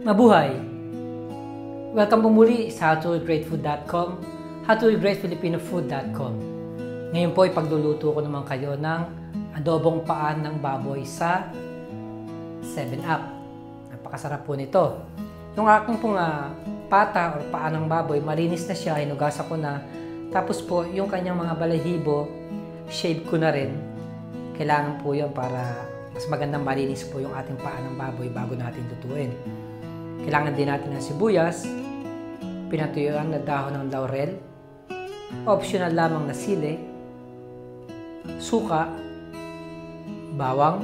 Mabuhay! Welcome po muli sa howtogreatfood.com, howtogreatfilipinofood.com. Ngayon po ipagluluto ko naman kayo ng adobong paan ng baboy sa 7-Up. Napakasarap po nito. Yung aking pong pata o paan ng baboy, malinis na siya, hinugasan ko na. Tapos po yung kanyang mga balahibo, shave ko na rin. Kailangan po yun para mas magandang malinis po yung ating paan ng baboy bago natin lutuin. Kailangan din natin ng sibuyas, pinatuyuan na dahon ng laurel, optional lamang na sili, suka, bawang,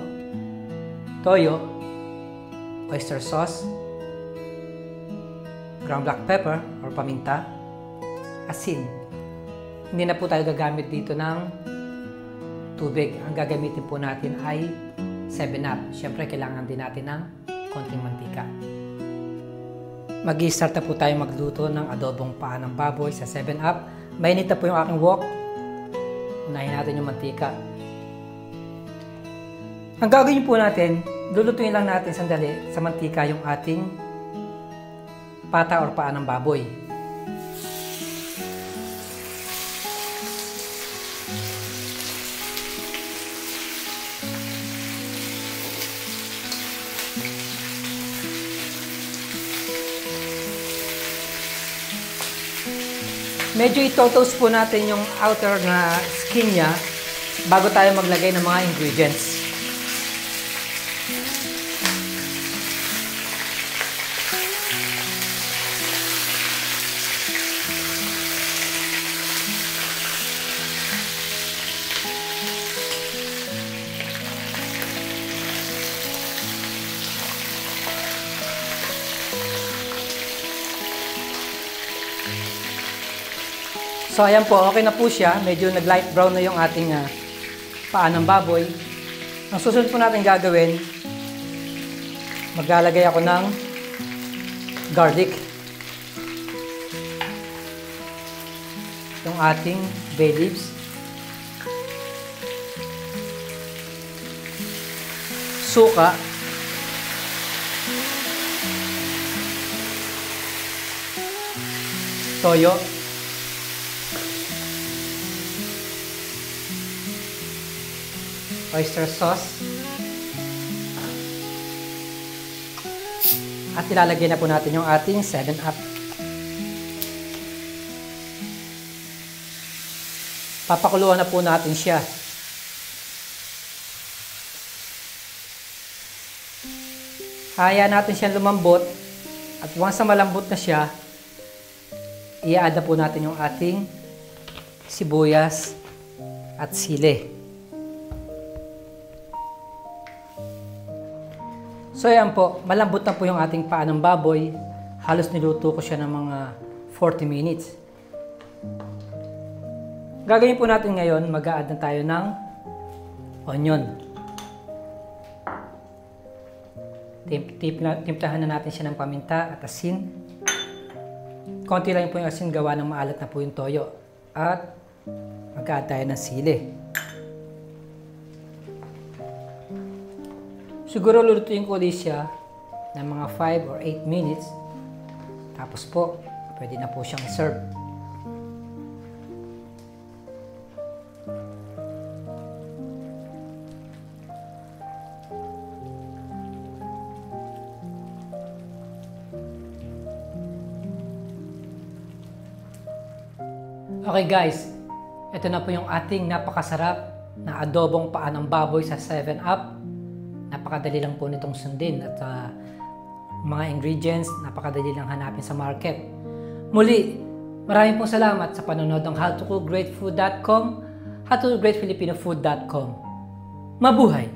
toyo, oyster sauce, ground black pepper or paminta, asin. Hindi na po tayo gagamit dito ng tubig. Ang gagamitin po natin ay 7-Up. Siyempre, kailangan din natin ng konting mantika. Mag-i-start na po tayo magluto ng adobong paan ng baboy sa 7-Up. Mainit na po yung aking wok. Unahin natin yung mantika. Ang gagawin po natin, lulutuin lang natin sandali sa mantika yung ating pata or paan ng baboy. Medyo ito-toast po natin yung outer na skin niya bago tayo maglagay ng mga ingredients. So ayan po, okay na po siya. Medyo nag-light brown na yung ating paan ng baboy. Ang susunod po natin gagawin, maglalagay ako ng garlic. Yung ating bay leaves. Suka. Toyo. Oyster sauce. At ilalagay na po natin yung ating 7-Up. Papakuluan na po natin siya. Hayaan natin siyang lumambot. At once na malambot na siya, i-add na po natin yung ating sibuyas at sili. So ayan po, malambot na po yung ating paan ng baboy. Halos niluto ko siya ng mga 40 minutes. Gagawin po natin ngayon, mag-a-add na tayo ng onion. Timplahan na natin siya ng paminta at asin. Konti lang po yung asin, gawa ng maalat na po yung toyo. At mag-a-add tayo ng sili. Siguro lulutuin ko ulit siya ng mga 5 or 8 minutes. Tapos po, pwede na po siyang serve. Okay guys, ito na po yung ating napakasarap na adobong paan ng baboy sa 7-Up. Napakadali lang po nitong sundin at mga ingredients, napakadali lang hanapin sa market. Muli, maraming pong salamat sa panonood ng howtogreatfood.com, howtogreatfilipinofood.com. Mabuhay!